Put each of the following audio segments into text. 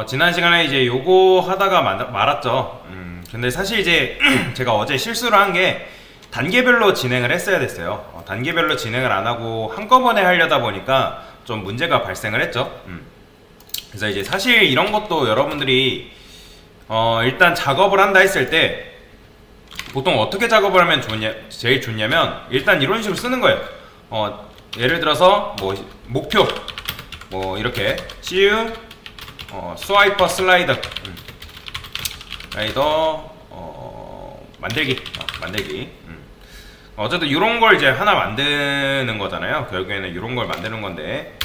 지난 시간에 이제 요거 하다가 말았죠. 근데 사실 이제 제가 어제 실수를 한 게 단계별로 진행을 했어야 됐어요. 단계별로 진행을 안 하고 한꺼번에 하려다 보니까 좀 문제가 발생을 했죠. 그래서 이제 사실 이런 것도 여러분들이 일단 작업을 한다 했을 때 보통 어떻게 작업을 하면 제일 좋냐면 일단 이런 식으로 쓰는 거예요. 예를 들어서 뭐 목표 뭐 이렇게 CU 스와이퍼 슬라이더 만들기 어쨌든 이런 걸 이제 하나 만드는 거잖아요. 결국에는 이런 걸 만드는 건데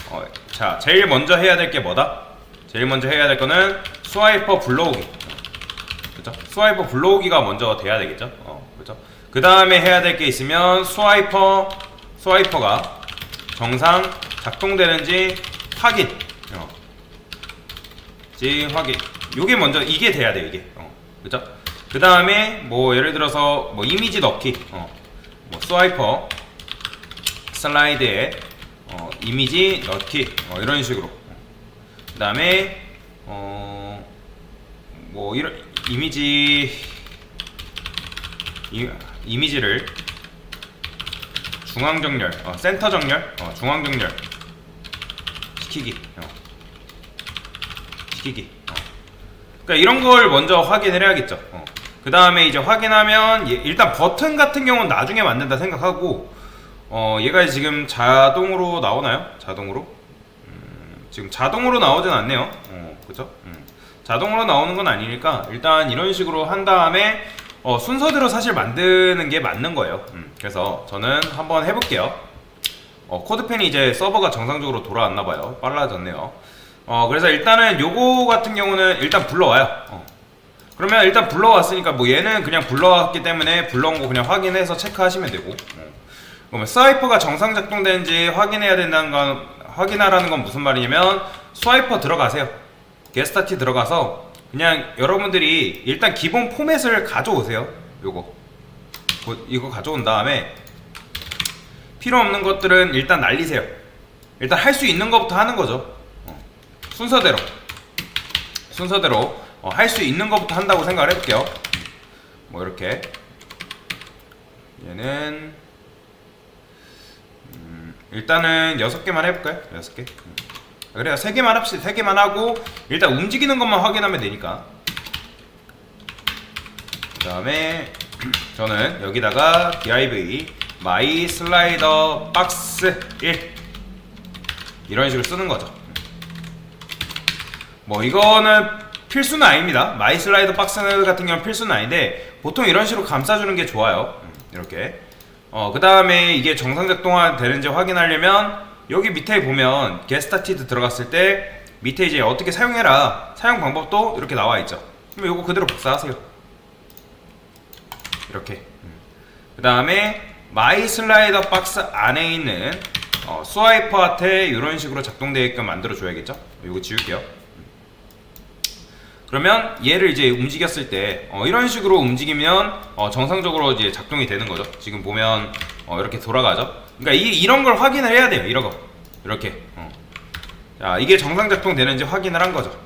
자, 제일 먼저 해야 될 게 뭐다? 제일 먼저 해야 될 거는 스와이퍼 불러오기. 그죠? 스와이퍼 불러오기가 먼저 돼야 되겠죠? 그죠? 그 다음에 해야 될 게 있으면 스와이퍼가 정상 작동되는지 확인. 확인. 요게 먼저 이게 돼야 돼, 이게. 그죠? 그 다음에 뭐 예를 들어서 뭐 이미지 넣기. 뭐 스와이퍼 슬라이드에 이미지 넣기. 이런 식으로. 그 다음에 뭐 이런 이미지를 중앙 정렬, 센터 정렬, 중앙 정렬 시키기. 그러니까 이런 걸 먼저 확인을 해야겠죠. 그 다음에 이제 확인하면 일단 버튼 같은 경우는 나중에 만든다 생각하고 얘가 지금 자동으로 나오나요? 자동으로? 지금 자동으로 나오진 않네요. 그죠? 자동으로 나오는 건 아니니까 일단 이런 식으로 한 다음에 순서대로 사실 만드는 게 맞는 거예요. 그래서 저는 한번 해볼게요. 코드펜이 이제 서버가 정상적으로 돌아왔나봐요. 빨라졌네요. 그래서 일단은 요거 같은 경우는 일단 불러와요. 그러면 일단 불러왔으니까 뭐 얘는 그냥 불러왔기 때문에 불러온 거 그냥 확인해서 체크하시면 되고 그러면 스와이퍼가 정상 작동되는지 확인하라는 건 무슨 말이냐면 스와이퍼 들어가세요. 게스타티 들어가서 그냥 여러분들이 일단 기본 포맷을 가져오세요. 이거 가져온 다음에 필요 없는 것들은 일단 날리세요. 일단 할 수 있는 것부터 하는 거죠. 순서대로 할 수 있는 것부터 한다고 생각을 해볼게요. 뭐 이렇게 얘는 일단은 6개만 해볼까요? 6개. 그래요. 3개만 합시다. 3개만 하고 일단 움직이는 것만 확인하면 되니까. 그 다음에 저는 여기다가 div my 슬라이더 박스 1 이런 식으로 쓰는 거죠. 뭐 이거는 필수는 아닙니다. 마이 슬라이더 박스 같은 경우는 필수는 아닌데 보통 이런 식으로 감싸주는 게 좋아요. 이렇게. 그 다음에 이게 정상 작동되는지 확인하려면 여기 밑에 보면 게스타티드 들어갔을 때 밑에 이제 어떻게 사용해라 사용 방법도 이렇게 나와 있죠. 그럼 이거 그대로 복사하세요. 이렇게. 그 다음에 마이 슬라이더 박스 안에 있는 스와이퍼한테 이런 식으로 작동되게끔 만들어 줘야겠죠. 이거 지울게요. 그러면 얘를 이제 움직였을 때 이런 식으로 움직이면 정상적으로 이제 작동이 되는 거죠. 지금 보면 이렇게 돌아가죠. 그러니까 이런 걸 확인을 해야 돼요. 이렇게. 자, 이게 정상 작동되는지 확인을 한 거죠.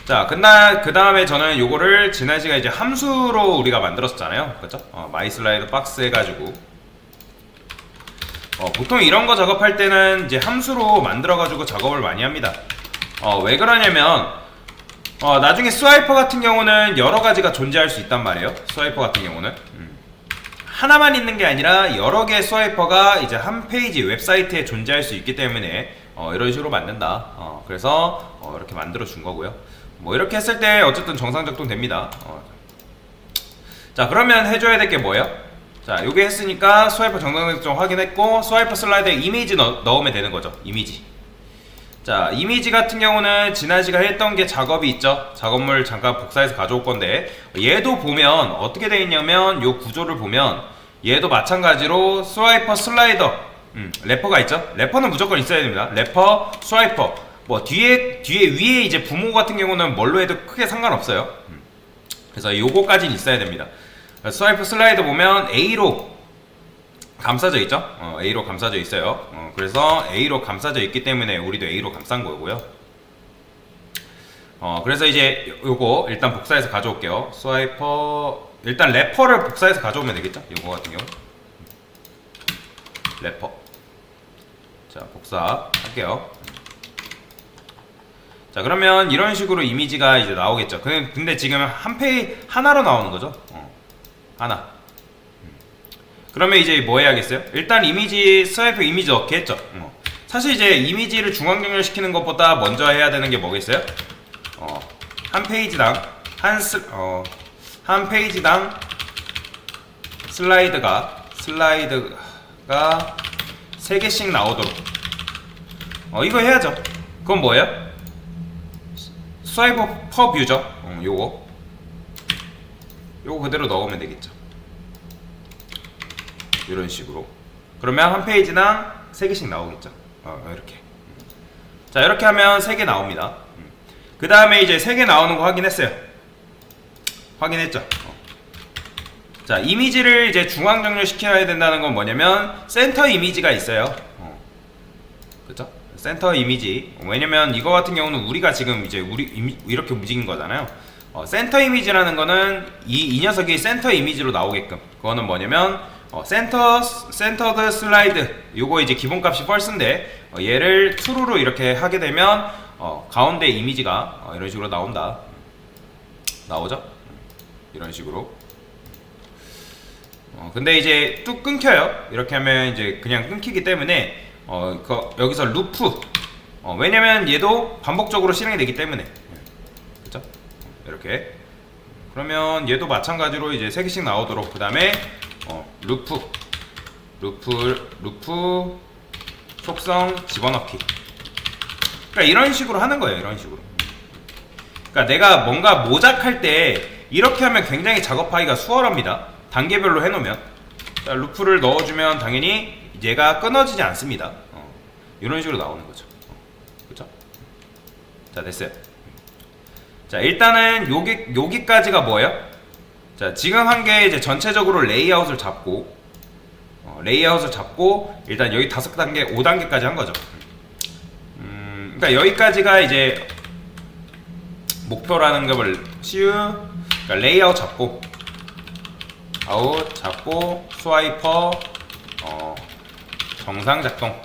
자, 그 다음에 저는 요거를 지난 시간에 이제 함수로 우리가 만들었잖아요. 그렇죠? 마이 슬라이드 박스 해가지고 보통 이런 거 작업할 때는 이제 함수로 만들어가지고 작업을 많이 합니다. 왜 그러냐면 나중에 스와이퍼 같은 경우는 여러 가지가 존재할 수 있단 말이에요. 스와이퍼 같은 경우는 하나만 있는 게 아니라 여러 개의 스와이퍼가 이제 한 페이지 웹사이트에 존재할 수 있기 때문에 이런 식으로 만든다. 그래서 이렇게 만들어 준 거고요. 뭐 이렇게 했을 때 어쨌든 정상 작동 됩니다. 자, 그러면 해줘야 될 게 뭐예요? 자, 요게 했으니까 스와이퍼 정상 작동 확인했고 스와이퍼 슬라이드에 이미지 넣으면 되는 거죠. 자, 이미지 같은 경우는 지난 시간에 했던 게 작업이 있죠. 작업물 잠깐 복사해서 가져올 건데 얘도 보면 어떻게 되어 있냐면 요 구조를 보면 얘도 마찬가지로 스와이퍼 슬라이더 래퍼가 있죠. 래퍼는 무조건 있어야 됩니다. 래퍼, 스와이퍼 뭐 위에 이제 부모 같은 경우는 뭘로 해도 크게 상관없어요. 그래서 요거까지는 있어야 됩니다. 스와이퍼 슬라이더 보면 A로 감싸져 있죠. A로 감싸져 있어요. 그래서 A로 감싸져 있기 때문에 우리도 A로 감싼 거고요. 그래서 이제 요거 일단 복사해서 가져올게요. 스와이퍼 일단 래퍼를 복사해서 가져오면 되겠죠? 요거 같은 경우 래퍼. 자, 복사할게요. 자, 그러면 이런 식으로 이미지가 이제 나오겠죠. 근데 지금 한 페이지 하나로 나오는 거죠. 하나. 그러면 이제 뭐 해야겠어요? 일단 이미지 스와이프 이미지 넣게 했죠. 사실 이제 이미지를 중앙 연결시키는 것보다 먼저 해야 되는 게 뭐겠어요? 한 페이지당 한 페이지당 슬라이드가 3개씩 나오도록 이거 해야죠. 그건 뭐예요? 스와이프 퍼 뷰죠. 요거 그대로 넣으면 되겠죠. 이런 식으로. 그러면 한 페이지당 3개씩 나오겠죠. 이렇게. 자, 이렇게 하면 3개 나옵니다. 그 다음에 이제 3개 나오는 거 확인했어요. 확인했죠. 자, 이미지를 이제 중앙 정렬 시켜야 된다는 건 뭐냐면 센터 이미지가 있어요. 그쵸? 센터 이미지. 왜냐면 이거 같은 경우는 우리가 지금 이제 이렇게 움직인 거잖아요. 센터 이미지라는 거는 이 녀석이 센터 이미지로 나오게끔. 그거는 뭐냐면 센터드 슬라이드. 요거 이제 기본값이 펄스인데 얘를 true로 이렇게 하게 되면 가운데 이미지가 이런 식으로 나오죠? 이런 식으로. 근데 이제 뚝 끊겨요. 이렇게 하면 이제 그냥 끊기기 때문에 여기서 루프. 왜냐면 얘도 반복적으로 실행이 되기 때문에. 그쵸? 이렇게. 그러면 얘도 마찬가지로 이제 3개씩 나오도록. 그 다음에 루프 속성 집어넣기. 그러니까 이런 식으로 하는 거예요. 이런 식으로. 그러니까 내가 뭔가 모작할 때 이렇게 하면 굉장히 작업하기가 수월합니다. 단계별로 해놓으면. 자, 루프를 넣어주면 당연히 얘가 끊어지지 않습니다. 이런 식으로 나오는 거죠. 그렇죠? 자, 됐어요. 자, 일단은 여기까지가 뭐예요? 자, 지금 한 게 이제 전체적으로 레이아웃을 잡고 일단 여기 5단계, 5단계까지 한 거죠. 그러니까 여기까지가 이제 목표라는 걸 그러니까 레이아웃 잡고 아웃 잡고 스와이퍼 정상 작동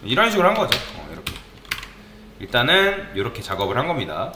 이런 식으로 한 거죠. 이렇게 일단은 이렇게 작업을 한 겁니다.